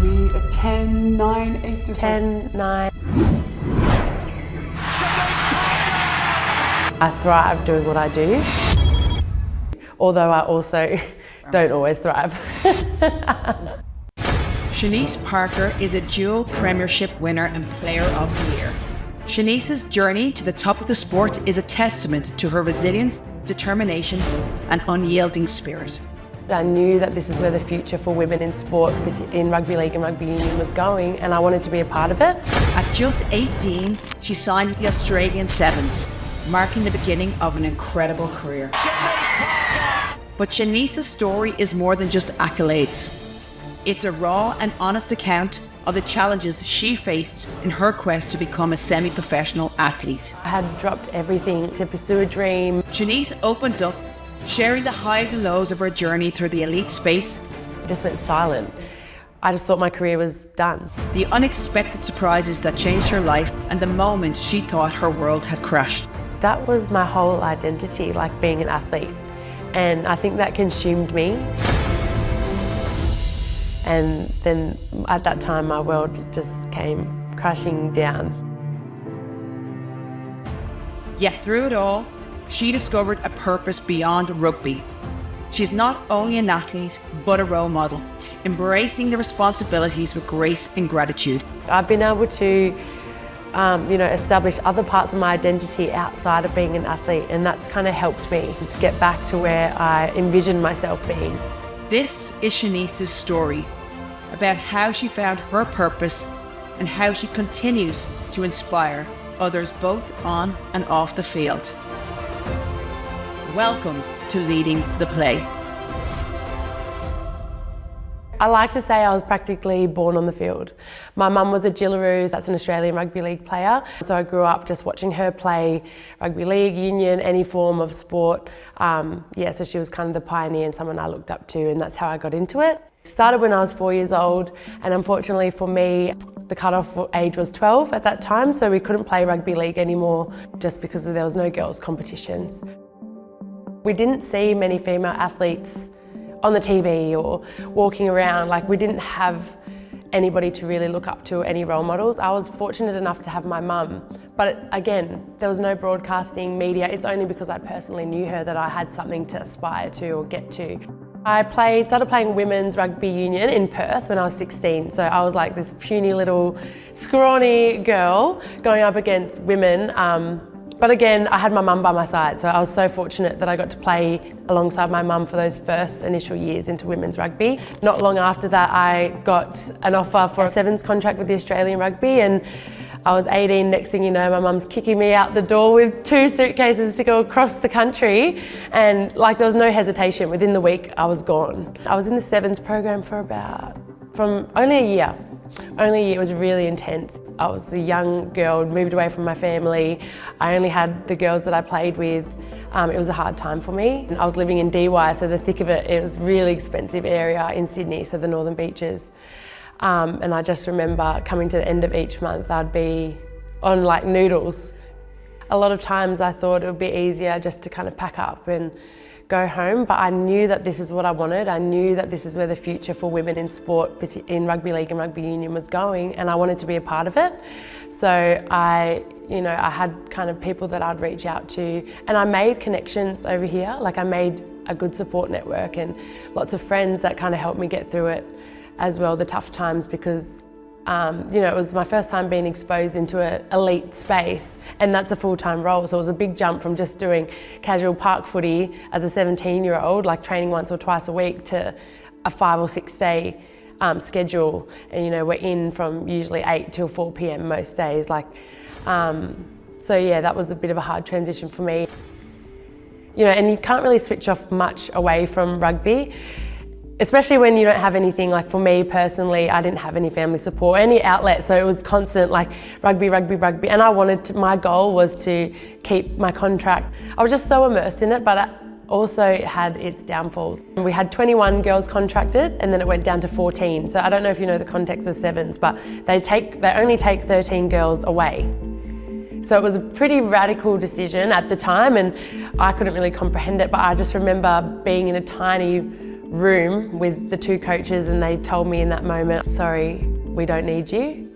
maybe a 10, 9, 8 to 10, 9. I thrive doing what I do, although I also don't always thrive. Shanice Parker is a dual premiership winner and player of the year. Shanice's journey to the top of the sport is a testament to her resilience, determination and unyielding spirit. I knew that this is where the future for women in sport, in rugby league and rugby union, was going, and I wanted to be a part of it. At just 18, she signed with the Australian Sevens, marking the beginning of an incredible career. But Shanice's story is more than just accolades. It's a raw and honest account of the challenges she faced in her quest to become a semi-professional athlete. I had dropped everything to pursue a dream. Shanice opens up, sharing the highs and lows of her journey through the elite space. I just went silent. I just thought my career was done. The unexpected surprises that changed her life and the moments she thought her world had crashed. That was my whole identity, like being an athlete. And I think that consumed me. And then at that time, my world just came crashing down. Yet through it all, she discovered a purpose beyond rugby. She's not only an athlete, but a role model, embracing the responsibilities with grace and gratitude. I've been able to establish other parts of my identity outside of being an athlete, and that's kind of helped me get back to where I envisioned myself being. This is Shanice's story about how she found her purpose and how she continues to inspire others both on and off the field. Welcome to Leading the Play. I like to say I was practically born on the field. My mum was a Jillaroo, that's an Australian rugby league player. So I grew up just watching her play rugby league, union, any form of sport. So she was kind of the pioneer and someone I looked up to, and that's how I got into it. Started when I was 4 years old, and unfortunately for me, the cutoff age was 12 at that time, so we couldn't play rugby league anymore just because there was no girls' competitions. We didn't see many female athletes on the TV or walking around. Like, we didn't have anybody to really look up to, any role models. I was fortunate enough to have my mum, but again, there was no broadcasting media. It's only because I personally knew her that I had something to aspire to or get to. I started playing women's rugby union in Perth when I was 16, so I was like this puny little scrawny girl going up against women. But again, I had my mum by my side, so I was so fortunate that I got to play alongside my mum for those first initial years into women's rugby. Not long after that, I got an offer for a Sevens contract with the Australian Rugby, and I was 18. Next thing you know, my mum's kicking me out the door with 2 suitcases to go across the country, and like there was no hesitation. Within the week, I was gone. I was in the Sevens program from only a year. It was really intense. I was a young girl, moved away from my family. I only had the girls that I played with. It was a hard time for me. I was living in DY, so the thick of it, it was a really expensive area in Sydney, so the Northern Beaches. And I just remember coming to the end of each month, I'd be on like noodles. A lot of times I thought it would be easier just to kind of pack up and go home, but I knew that this is what I wanted. I knew that this is where the future for women in sport, in rugby league and rugby union, was going, and I wanted to be a part of it. So I had kind of people that I'd reach out to, and I made connections over here. Like, I made a good support network and lots of friends that kind of helped me get through it as well, the tough times, because it was my first time being exposed into an elite space, and that's a full-time role. So it was a big jump from just doing casual park footy as a 17-year-old, like training once or twice a week, to a 5 or 6 day schedule. And we're in from usually 8 till 4 p.m. most days. So yeah, that was a bit of a hard transition for me. And you can't really switch off much away from rugby, especially when you don't have anything. Like, for me personally, I didn't have any family support, any outlet, so it was constant like rugby, and my goal was to keep my contract. I was just so immersed in it, but also it had its downfalls. We had 21 girls contracted, and then it went down to 14. So I don't know if you know the context of Sevens, but they only take 13 girls away. So it was a pretty radical decision at the time, and I couldn't really comprehend it, but I just remember being in a tiny room with the two coaches and they told me in that moment, sorry, we don't need you.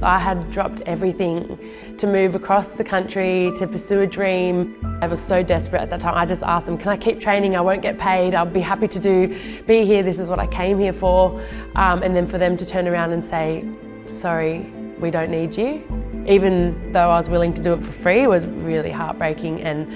I had dropped everything to move across the country, to pursue a dream. I was so desperate at that time. I just asked them, can I keep training? I won't get paid. I'll be happy to be here. This is what I came here for. And then for them to turn around and say, sorry, we don't need you. Even though I was willing to do it for free, it was really heartbreaking. And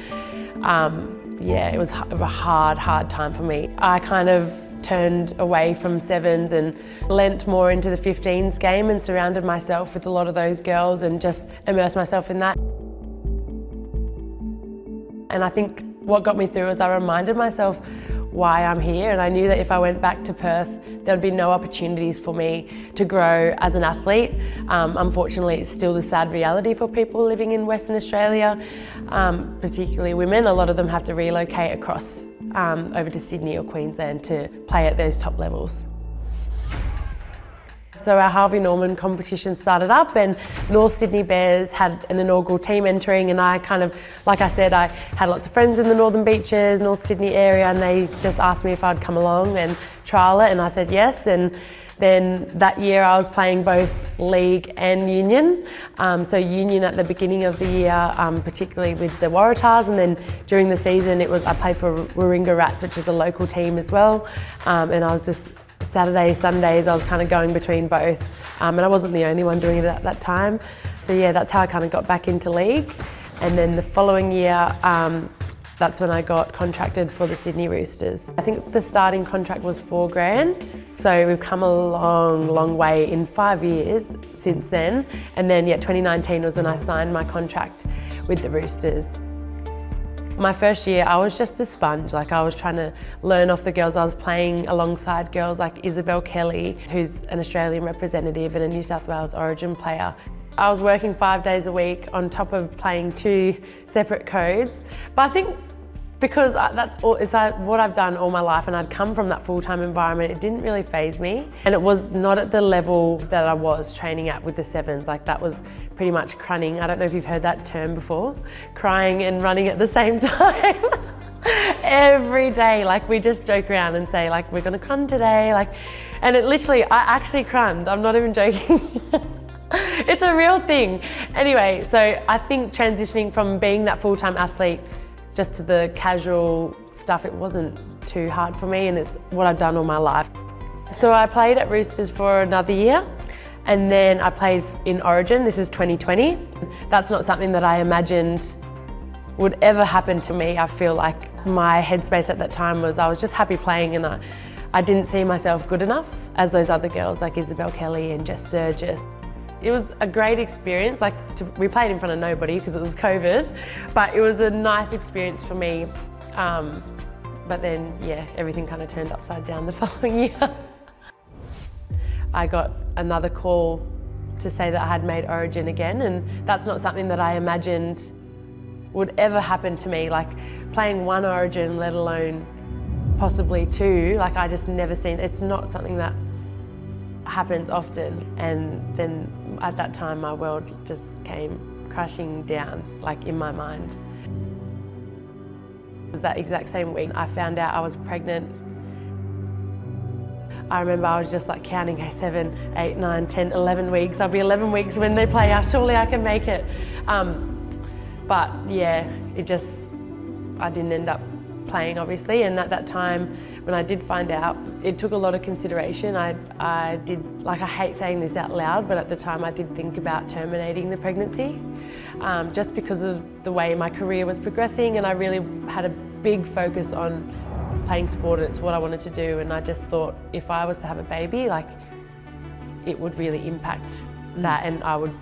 yeah, it was a hard time for me. I kind of turned away from sevens and lent more into the 15s game and surrounded myself with a lot of those girls and just immersed myself in that. And I think what got me through was I reminded myself why I'm here, and I knew that if I went back to Perth, there would be no opportunities for me to grow as an athlete. Unfortunately, it's still the sad reality for people living in Western Australia, particularly women. A lot of them have to relocate across over to Sydney or Queensland to play at those top levels. So our Harvey Norman competition started up and North Sydney Bears had an inaugural team entering, and I kind of, like I said, I had lots of friends in the Northern Beaches, North Sydney area, and they just asked me if I'd come along and trial it, and I said yes. And then that year I was playing both league and union. So union at the beginning of the year, particularly with the Waratahs, and then during the season I played for Warringah Rats, which is a local team as well. And I was just Saturdays, Sundays, I was kind of going between both. And I wasn't the only one doing it at that time. So yeah, that's how I kind of got back into league. And then the following year, that's when I got contracted for the Sydney Roosters. I think the starting contract was $4,000. So we've come a long way in 5 years since then. And then yeah, 2019 was when I signed my contract with the Roosters. My first year, I was just a sponge. Like, I was trying to learn off the girls. I was playing alongside girls like Isabel Kelly, who's an Australian representative and a New South Wales Origin player. I was working 5 days a week on top of playing 2 separate codes. But I think because that's what I've done all my life, and I'd come from that full-time environment, it didn't really faze me. And it was not at the level that I was training at with the sevens. Like, that was pretty much crunning. I don't know if you've heard that term before, crying and running at the same time. Every day, like, we just joke around and say, like, we're gonna crun today, like, and it literally, I actually crunned, I'm not even joking. It's a real thing. Anyway, so I think transitioning from being that full-time athlete just to the casual stuff, it wasn't too hard for me, and it's what I've done all my life. So I played at Roosters for another year, and then I played in Origin. This is 2020. That's not something that I imagined would ever happen to me. I feel like my headspace at that time was I was just happy playing, and I didn't see myself good enough as those other girls like Isabel Kelly and Jess Sturgis. It was a great experience. We played in front of nobody because it was COVID, but it was a nice experience for me. But then, yeah, everything kind of turned upside down the following year. I got another call to say that I had made Origin again, and that's not something that I imagined would ever happen to me. Like, playing 1 Origin, let alone possibly 2, like, I just never seen, it's not something that happens often. And then at that time, my world just came crashing down, like, in my mind. It was that exact same week I found out I was pregnant. I remember I was just like counting, okay, 7, 8, 9, 10, 11 weeks. I'll be 11 weeks when they play, surely I can make it. But yeah, I didn't end up playing, obviously, and at that time when I did find out, it took a lot of consideration. I did, like, I hate saying this out loud, but at the time I did think about terminating the pregnancy, just because of the way my career was progressing, and I really had a big focus on playing sport, and it's what I wanted to do, and I just thought if I was to have a baby, like, it would really impact that, and I would,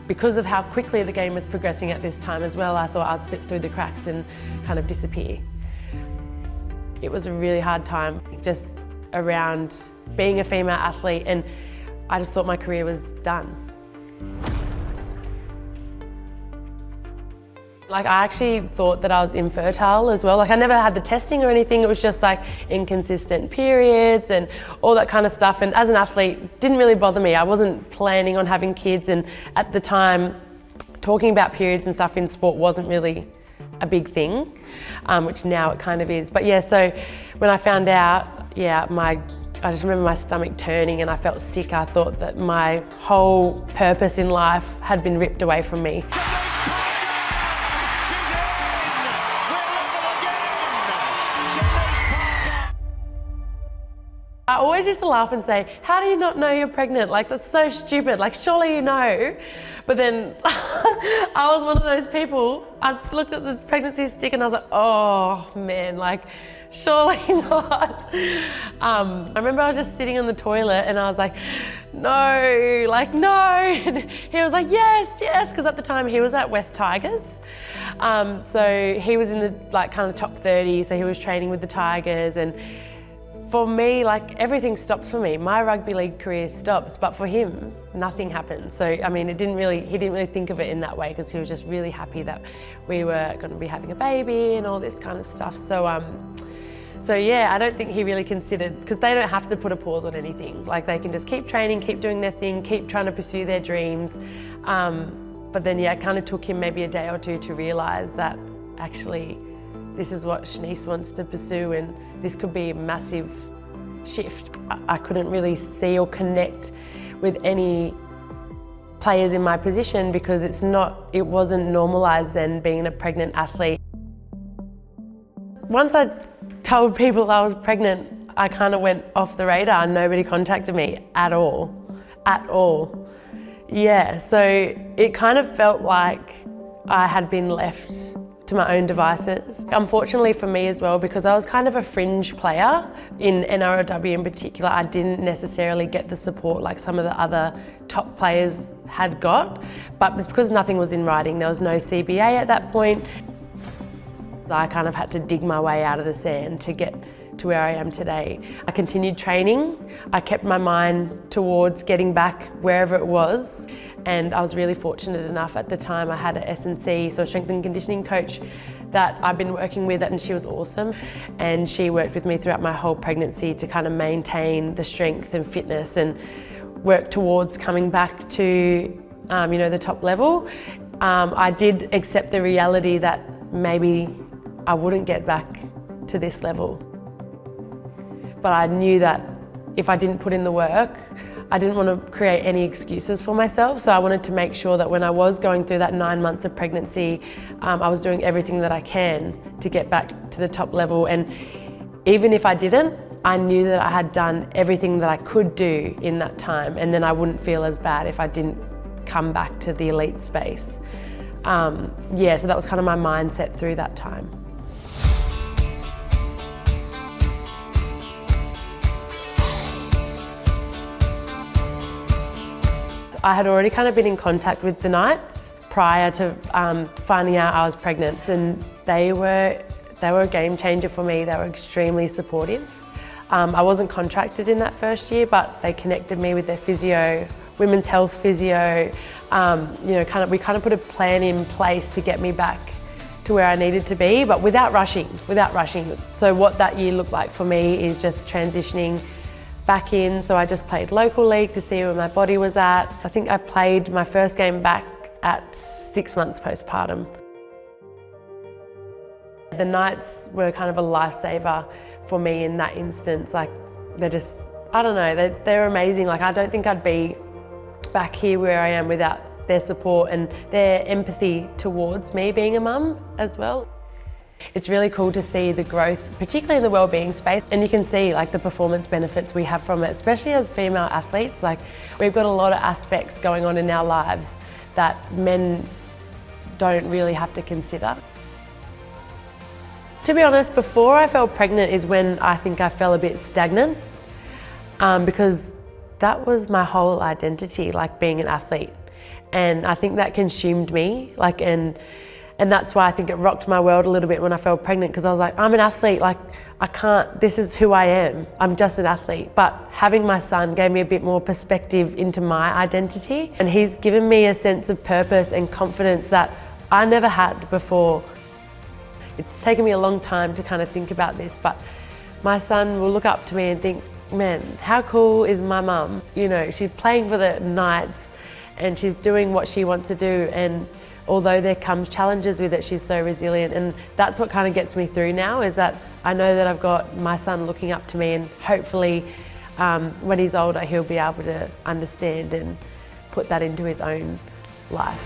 because of how quickly the game was progressing at this time as well, I thought I'd slip through the cracks and kind of disappear. It was a really hard time just around being a female athlete, and I just thought my career was done. Like, I actually thought that I was infertile as well. Like, I never had the testing or anything. It was just like inconsistent periods and all that kind of stuff. And as an athlete, it didn't really bother me. I wasn't planning on having kids. And at the time, talking about periods and stuff in sport wasn't really a big thing, which now it kind of is. But yeah, so when I found out, I just remember my stomach turning and I felt sick. I thought that my whole purpose in life had been ripped away from me. Shanice Parker! She's in! We're level again! Shanice Parker! I always used to laugh and say, how do you not know you're pregnant? Like, that's so stupid. Like, surely you know. But then I was one of those people. I looked at this pregnancy stick and I was like, oh man, like, surely not. I remember I was just sitting on the toilet and I was like, no, like, no. And he was like, yes, because at the time he was at West Tigers. So he was in the like kind of top 30, so he was training with the Tigers. And for me, like, everything stops for me. My rugby league career stops, but for him, nothing happens. So, I mean, he didn't really think of it in that way, because he was just really happy that we were going to be having a baby and all this kind of stuff. So yeah, I don't think he really considered, because they don't have to put a pause on anything. Like, they can just keep training, keep doing their thing, keep trying to pursue their dreams. But then, yeah, it kind of took him maybe a day or two to realise that actually this is what Shanice wants to pursue, and this could be a massive shift. I couldn't really see or connect with any players in my position, because it wasn't normalised then, being a pregnant athlete. Once I told people I was pregnant, I kind of went off the radar. Nobody contacted me at all. Yeah, so it kind of felt like I had been left to my own devices. Unfortunately for me as well, because I was kind of a fringe player in NRLW in particular, I didn't necessarily get the support like some of the other top players had got. But it's because nothing was in writing. There was no CBA at that point. I kind of had to dig my way out of the sand to get to where I am today. I continued training. I kept my mind towards getting back wherever it was. And I was really fortunate enough at the time. I had a S&C, so a strength and conditioning coach that I've been working with, and she was awesome. And she worked with me throughout my whole pregnancy to kind of maintain the strength and fitness and work towards coming back to the top level. I did accept the reality that maybe I wouldn't get back to this level. But I knew that if I didn't put in the work, I didn't want to create any excuses for myself. So I wanted to make sure that when I was going through that 9 months of pregnancy, I was doing everything that I can to get back to the top level. And even if I didn't, I knew that I had done everything that I could do in that time. And then I wouldn't feel as bad if I didn't come back to the elite space. So that was kind of my mindset through that time. I had already kind of been in contact with the Knights prior to finding out I was pregnant, and they were a game changer for me. They were extremely supportive. I wasn't contracted in that first year, but they connected me with their physio, women's health physio. We kind of put a plan in place to get me back to where I needed to be, but without rushing. So what that year looked like for me is just transitioning back in. So I just played local league to see where my body was at. I think I played my first game back at 6 months postpartum. The Knights were kind of a lifesaver for me in that instance. Like, they're just, I don't know, they're amazing. Like, I don't think I'd be back here where I am without their support and their empathy towards me being a mum as well. It's really cool to see the growth, particularly in the wellbeing space, and you can see like the performance benefits we have from it, especially as female athletes. Like, we've got a lot of aspects going on in our lives that men don't really have to consider. To be honest, before I fell pregnant is when I think I fell a bit stagnant, because that was my whole identity, like being an athlete, and I think that consumed me, and that's why I think it rocked my world a little bit when I fell pregnant, because I was like, I'm an athlete, like I can't, this is who I am, I'm just an athlete. But having my son gave me a bit more perspective into my identity, and he's given me a sense of purpose and confidence that I never had before. It's taken me a long time to kind of think about this, but my son will look up to me and think, man, how cool is my mum? You know, she's playing for the Knights and she's doing what she wants to do, and although there comes challenges with it, she's so resilient, and that's what kind of gets me through now, is that I know that I've got my son looking up to me, and hopefully when he's older he'll be able to understand and put that into his own life.